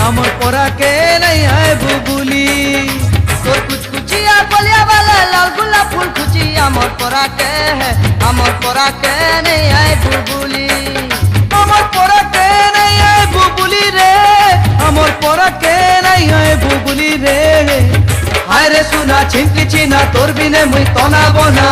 আমার পরা কে নাই হয় বুবুলি তোর কুচকুচিয়া বলিয়া বালা লাল গোলাপ ফুল খুচি আমার পরা কে নাই হয় বুবুলি আমার পরা কে নাই হয় বুবুলি রে আমার পরা কে নাই হয় বুবুলি রে হায় রে সুনা ছিনকি চিনা তোর বিনে মুই তনাবো না